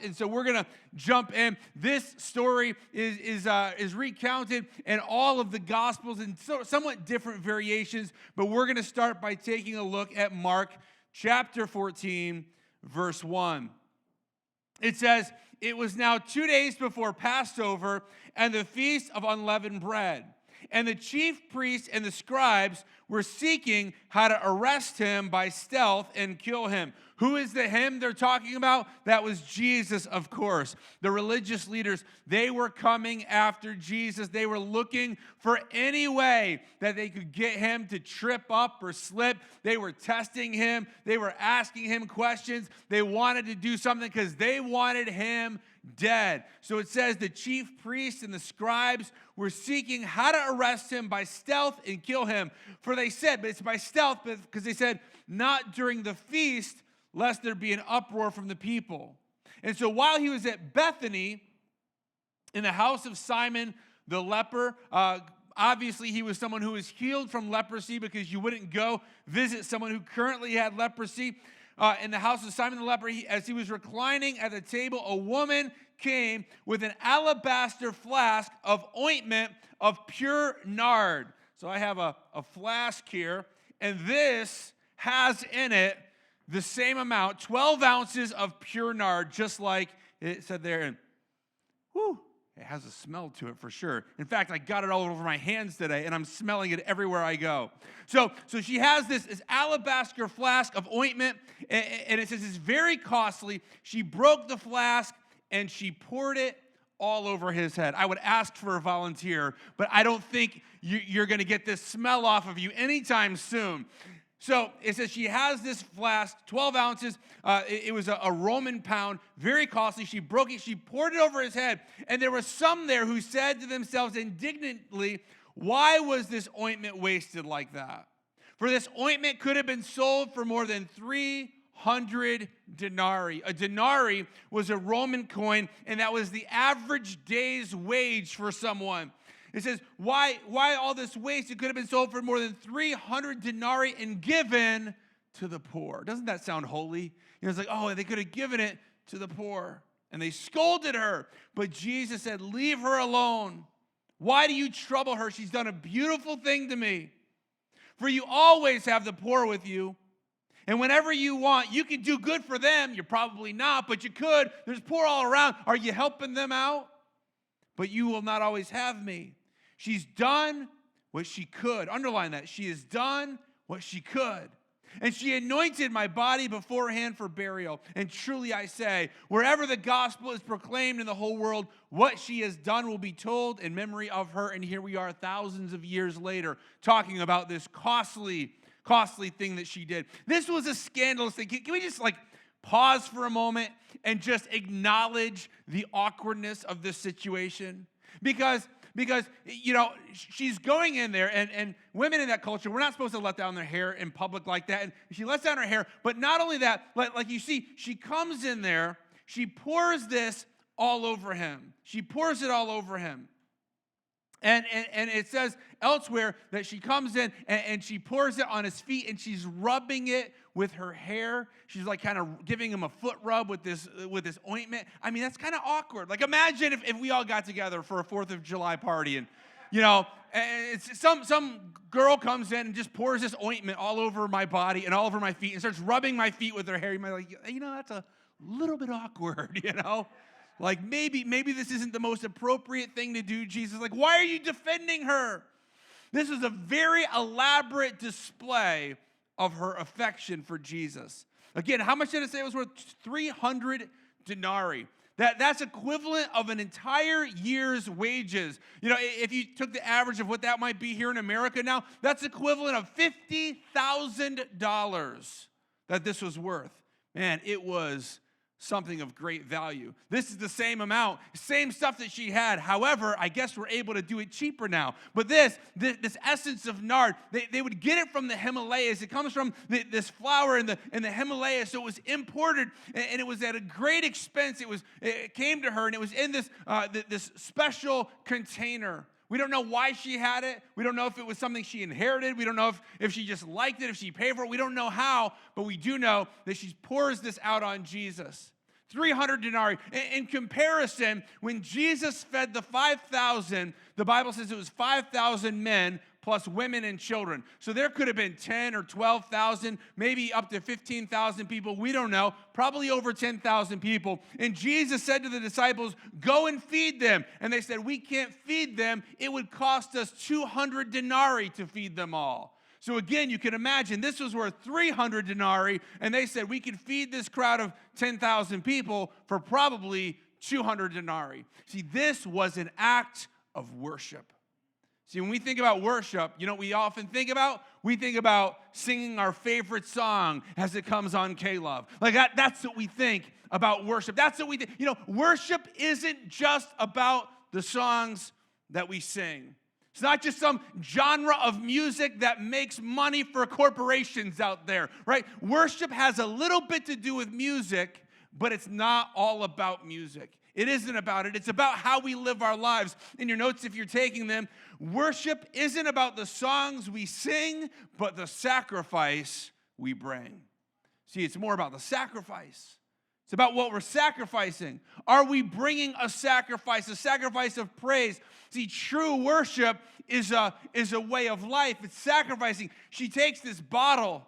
And so we're going to jump in. This story is recounted in all of the Gospels in somewhat different variations, but we're going to start by taking a look at Mark chapter 14, verse 1. It says, "It was now 2 days before Passover and the Feast of Unleavened Bread. And the chief priests and the scribes were seeking how to arrest him by stealth and kill him." Who is the him they're talking about? That was Jesus, of course. The religious leaders, they were coming after Jesus. They were looking for any way that they could get him to trip up or slip. They were testing him. They were asking him questions. They wanted to do something because they wanted him dead. So it says the chief priests and the scribes were seeking how to arrest him by stealth and kill him. For they said, but it's by stealth because they said, not during the feast, lest there be an uproar from the people. And so while he was at Bethany, in the house of Simon the leper, obviously he was someone who was healed from leprosy, because you wouldn't go visit someone who currently had leprosy. In the house of Simon the leper, as he was reclining at the table, a woman came with an alabaster flask of ointment of pure nard. So I have a flask here, and this has in it the same amount, 12 ounces of pure nard, just like it said there. And whew, it has a smell to it for sure. In fact, I got it all over my hands today, and I'm smelling it everywhere I go. So she has this alabaster flask of ointment, and it says it's very costly. She broke the flask, and she poured it all over his head. I would ask for a volunteer, but I don't think you're going to get this smell off of you anytime soon. So it says she has this flask, 12 ounces. It was a Roman pound, very costly. She broke it. She poured it over his head. And there were some there who said to themselves indignantly, "Why was this ointment wasted like that? For this ointment could have been sold for more than 300 denarii. A denarii was a Roman coin, and that was the average day's wage for someone." It says, why all this waste? It could have been sold for more than 300 denarii and given to the poor. Doesn't that sound holy? It's like, oh, they could have given it to the poor. And they scolded her. But Jesus said, "Leave her alone. Why do you trouble her? She's done a beautiful thing to me. For you always have the poor with you. And whenever you want, you can do good for them." You're probably not, but you could. There's poor all around. Are you helping them out? "But you will not always have me. She's done what she could." Underline that. She has done what she could. "And she anointed my body beforehand for burial. And truly I say, wherever the gospel is proclaimed in the whole world, what she has done will be told in memory of her." And here we are thousands of years later talking about this costly thing that she did. This was a scandalous thing. Can we just pause for a moment and just acknowledge the awkwardness of this situation? Because she's going in there, and women in that culture, we're not supposed to let down their hair in public like that. And she lets down her hair, but not only that, like you see, she comes in there, she pours this all over him. She pours it all over him. And it says elsewhere that she comes in and she pours it on his feet, and she's rubbing it with her hair. She's kind of giving him a foot rub with this ointment. I mean, that's kind of awkward. Imagine if we all got together for a 4th of July party, and it's some girl comes in and just pours this ointment all over my body and all over my feet and starts rubbing my feet with her hair. You might that's a little bit awkward, maybe this isn't the most appropriate thing to do, Jesus. Why are you defending her? This is a very elaborate display of her affection for Jesus. Again, how much did it say it was worth? 300 denarii. That's equivalent of an entire year's wages. If you took the average of what that might be here in America now, that's equivalent of $50,000 that this was worth. Man, it was something of great value. This is the same amount, same stuff that she had. However, I guess we're able to do it cheaper now. But this essence of nard, they would get it from the Himalayas. It comes from this flower in the Himalayas, so it was imported, and it was at a great expense. It came to her, and it was in this special container. We don't know why she had it. We don't know if it was something she inherited. We don't know if she just liked it, if she paid for it. We don't know how, but we do know that she pours this out on Jesus. 300 denarii. In comparison, when Jesus fed the 5,000, the Bible says it was 5,000 men plus women and children. So there could have been 10 or 12,000, maybe up to 15,000 people. We don't know. Probably over 10,000 people. And Jesus said to the disciples, go and feed them. And they said, we can't feed them. It would cost us 200 denarii to feed them all. So again, you can imagine this was worth 300 denarii. And they said, we could feed this crowd of 10,000 people for probably 200 denarii. See, this was an act of worship. See, when we think about worship, you know what we often think about? We think about singing our favorite song as it comes on K-Love. Like that's what we think about worship. That's what we think. You know, worship isn't just about the songs that we sing. It's not just some genre of music that makes money for corporations out there, right? Worship has a little bit to do with music, but it's not all about music. It isn't about it. It's about how we live our lives. In your notes, if you're taking them, worship isn't about the songs we sing, but the sacrifice we bring. See, it's more about the sacrifice. It's about what we're sacrificing. Are we bringing a sacrifice of praise? See, true worship is a way of life. It's sacrificing. She takes this bottle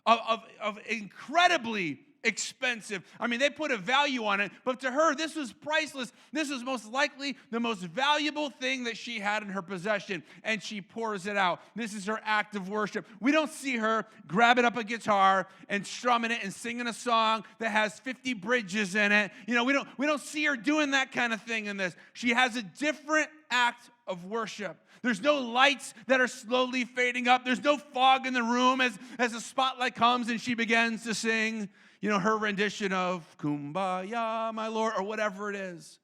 of incredibly expensive. I mean, they put a value on it, but to her, this was priceless. This was most likely the most valuable thing that she had in her possession, and she pours it out. This is her act of worship. We don't see her grabbing up a guitar and strumming it and singing a song that has 50 bridges in it. You know, we don't see her doing that kind of thing in this. She has a different act of worship. There's no lights that are slowly fading up. There's no fog in the room as the spotlight comes and she begins to sing, you know, her rendition of Kumbaya, my Lord, or whatever it is.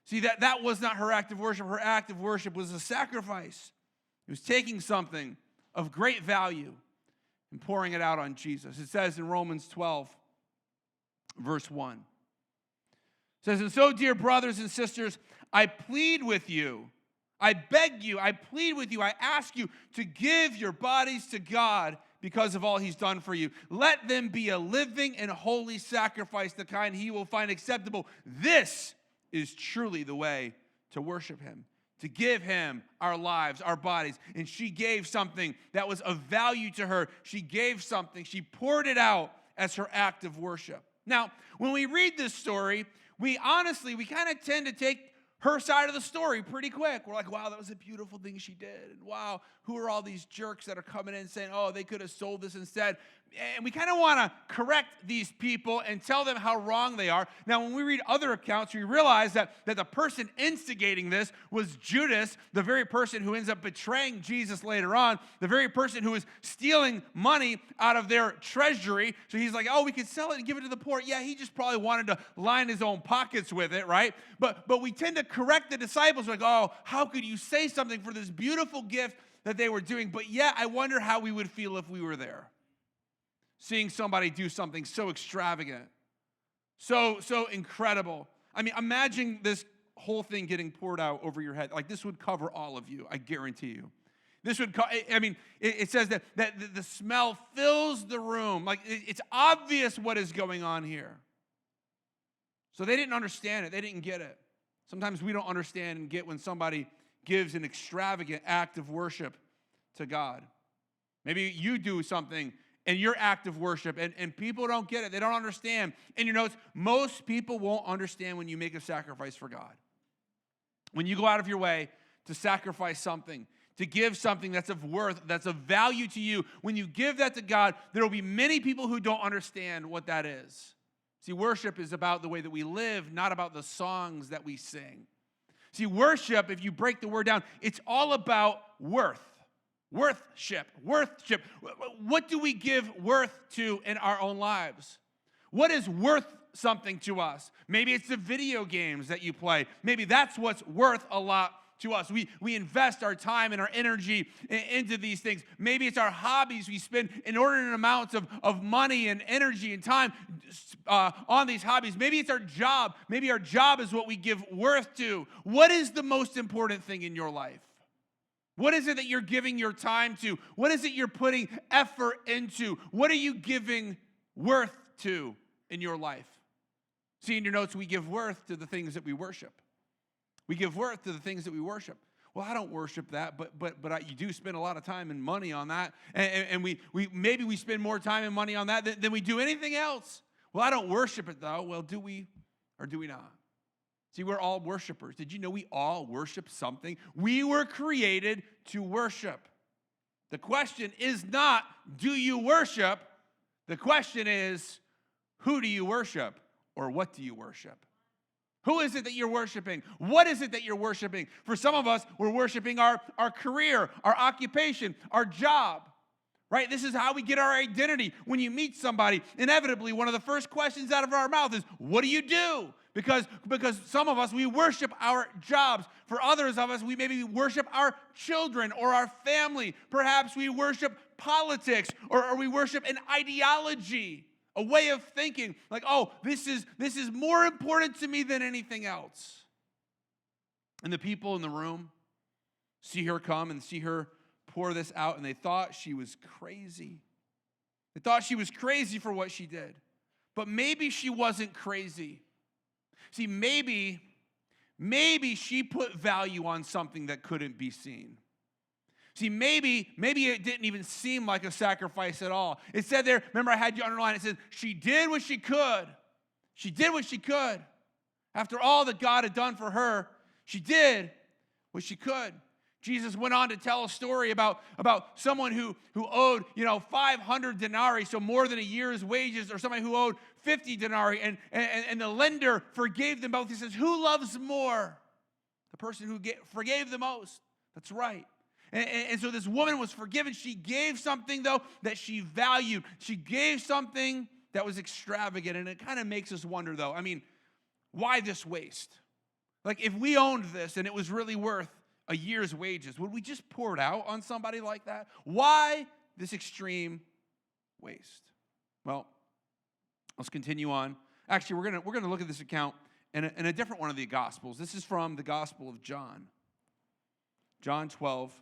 See, that was not her act of worship. Her act of worship was a sacrifice. It was taking something of great value and pouring it out on Jesus. It says in Romans 12, verse 1. It says, and so, dear brothers and sisters, I plead with you, I beg you, I plead with you, I ask you to give your bodies to God because of all he's done for you. Let them be a living and holy sacrifice, the kind he will find acceptable. This is truly the way to worship him, to give him our lives, our bodies. And she gave something that was of value to her. She gave something. She poured it out as her act of worship. Now, when we read this story, we kind of tend to take her side of the story pretty quick. We're like, wow, that was a beautiful thing she did. And wow, who are all these jerks that are coming in saying, oh, they could have sold this instead? And we kind of want to correct these people and tell them how wrong they are. Now, when we read other accounts, we realize that the person instigating this was Judas, the very person who ends up betraying Jesus later on, the very person who was stealing money out of their treasury. So he's like, oh, we could sell it and give it to the poor. Yeah, he just probably wanted to line his own pockets with it, right? But we tend to correct the disciples. We're like, oh, how could you say something for this beautiful gift that they were doing? But yeah, I wonder how we would feel if we were there, seeing somebody do something so extravagant, so incredible. I mean, imagine this whole thing getting poured out over your head. Like, this would cover all of you, I guarantee you. This would, it says that the smell fills the room. Like, it's obvious what is going on here. So they didn't understand it. They didn't get it. Sometimes we don't understand and get when somebody gives an extravagant act of worship to God. Maybe you do something in your act of worship, and people don't get it. They don't understand. In your notes, most people won't understand when you make a sacrifice for God. When you go out of your way to sacrifice something, to give something that's of worth, that's of value to you, when you give that to God, there will be many people who don't understand what that is. See, worship is about the way that we live, not about the songs that we sing. See, worship, if you break the word down, it's all about worth. Worthship. What do we give worth to in our own lives? What is worth something to us? Maybe it's the video games that you play. Maybe that's what's worth a lot to us. We invest our time and our energy into these things. Maybe it's our hobbies. We spend inordinate amounts of money and energy and time on these hobbies. Maybe it's our job. Maybe our job is what we give worth to. What is the most important thing in your life? What is it that you're giving your time to? What is it you're putting effort into? What are you giving worth to in your life? See in your notes, we give worth to the things that we worship. We give worth to the things that we worship. Well, I don't worship that, but you do spend a lot of time and money on that, and we maybe we spend more time and money on that than we do anything else. Well, I don't worship it though. Well, do we or do we not? See, we're all worshipers. Did you know we all worship something? We were created to worship. The question is not, do you worship? The question is, who do you worship or what do you worship? Who is it that you're worshiping? What is it that you're worshiping? For some of us, we're worshiping our career, our occupation, our job, right? This is how we get our identity. When you meet somebody, inevitably, one of the first questions out of our mouth is, what do you do? Because some of us, we worship our jobs. For others of us, we maybe worship our children or our family. Perhaps we worship politics or we worship an ideology, a way of thinking. Like, oh, this is more important to me than anything else. And the people in the room see her come and see her pour this out, and they thought she was crazy. They thought she was crazy for what she did. But maybe she wasn't crazy. See, maybe she put value on something that couldn't be seen. See, maybe it didn't even seem like a sacrifice at all. It said there, remember I had you underline, it said, she did what she could. She did what she could. After all that God had done for her, she did what she could. Jesus went on to tell a story about someone who owed, 500 denarii, so more than a year's wages, or somebody who owed 50 denarii, and the lender forgave them both. He says, who loves more? The person who forgave the most. That's right. And so this woman was forgiven. She gave something, though, that she valued. She gave something that was extravagant, and it kind of makes us wonder, though, why this waste? Like, if we owned this and it was really worth a year's wages, would we just pour it out on somebody like that? Why this extreme waste? Well, let's continue on. Actually, we're gonna look at this account in a different one of the Gospels. This is from the Gospel of John. John 12,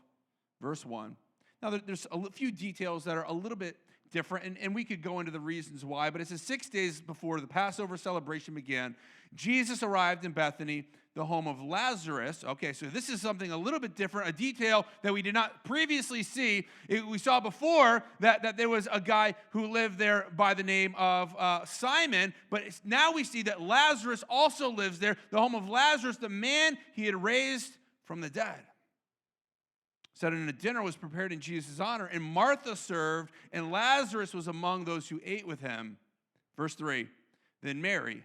verse 1. Now, there's a few details that are a little bit different, and we could go into the reasons why, but it says 6 days before the Passover celebration began, Jesus arrived in Bethany, the home of Lazarus. Okay, so this is something a little bit different, a detail that we did not previously see. We saw before that there was a guy who lived there by the name of Simon, but now we see that Lazarus also lives there, the home of Lazarus, the man he had raised from the dead. Said, and a dinner was prepared in Jesus' honor, and Martha served, and Lazarus was among those who ate with him. Verse 3, then Mary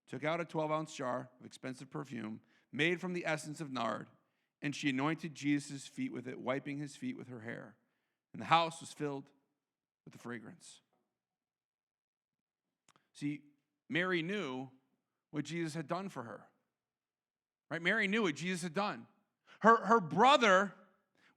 took out a 12-ounce jar of expensive perfume made from the essence of nard, and she anointed Jesus' feet with it, wiping his feet with her hair. And the house was filled with the fragrance. See, Mary knew what Jesus had done for her. Right? Mary knew what Jesus had done. Her brother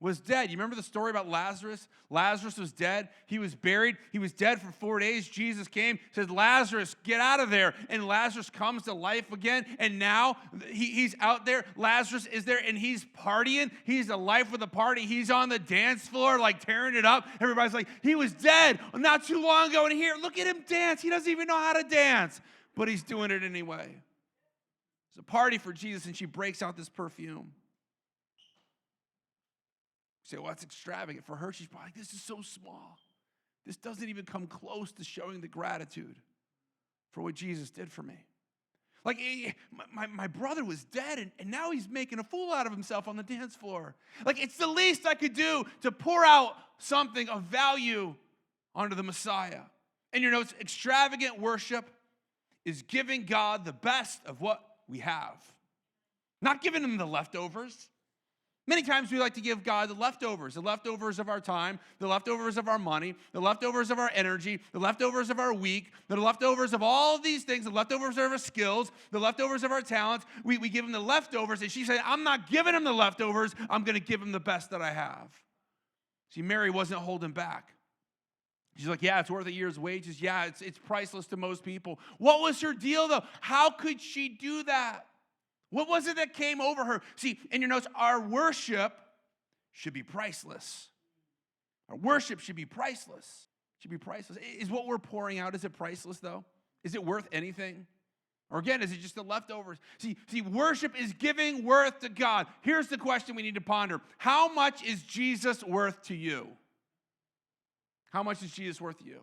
was dead. You remember the story about Lazarus? Lazarus was dead. He was buried. He was dead for 4 days. Jesus came, said, Lazarus, get out of there. And Lazarus comes to life again. And now he's out there. Lazarus is there, and he's partying. He's the life of the party. He's on the dance floor, like tearing it up. Everybody's like, he was dead not too long ago. And here, look at him dance. He doesn't even know how to dance, but he's doing it anyway. It's a party for Jesus, and she breaks out this perfume. You say, well, that's extravagant. For her, she's probably like, this is so small. This doesn't even come close to showing the gratitude for what Jesus did for me. Like, my brother was dead, and now he's making a fool out of himself on the dance floor. Like, it's the least I could do to pour out something of value onto the Messiah. And you know, it's extravagant worship is giving God the best of what we have. Not giving him the leftovers. Many times we like to give God the leftovers of our time, the leftovers of our money, the leftovers of our energy, the leftovers of our week, the leftovers of all of these things, the leftovers of our skills, the leftovers of our talents. We give him the leftovers, and she said, I'm not giving him the leftovers. I'm going to give him the best that I have. See, Mary wasn't holding back. She's like, yeah, it's worth a year's wages. Yeah, it's priceless to most people. What was her deal, though? How could she do that? What was it that came over her? See, in your notes, our worship should be priceless. Our worship should be priceless. Should be priceless. Is what we're pouring out, is it priceless, though? Is it worth anything? Or again, is it just the leftovers? See, worship is giving worth to God. Here's the question we need to ponder. How much is Jesus worth to you? How much is Jesus worth to you?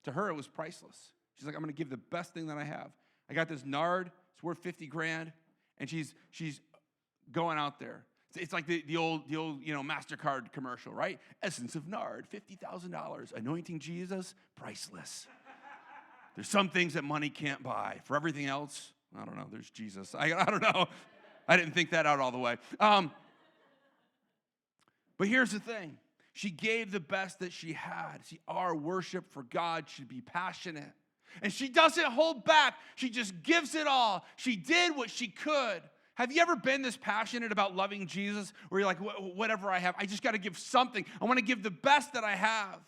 To her, it was priceless. She's like, I'm going to give the best thing that I have. I got this nard. It's worth 50 grand. And she's going out there. It's like the old MasterCard commercial, right? Essence of nard, $50,000. Anointing Jesus, priceless. There's some things that money can't buy. For everything else, I don't know, there's Jesus. I don't know. I didn't think that out all the way. But here's the thing. She gave the best that she had. See, our worship for God should be passionate. And she doesn't hold back. She just gives it all. She did what she could. Have you ever been this passionate about loving Jesus where you're like, whatever I have, I just got to give something. I want to give the best that I have.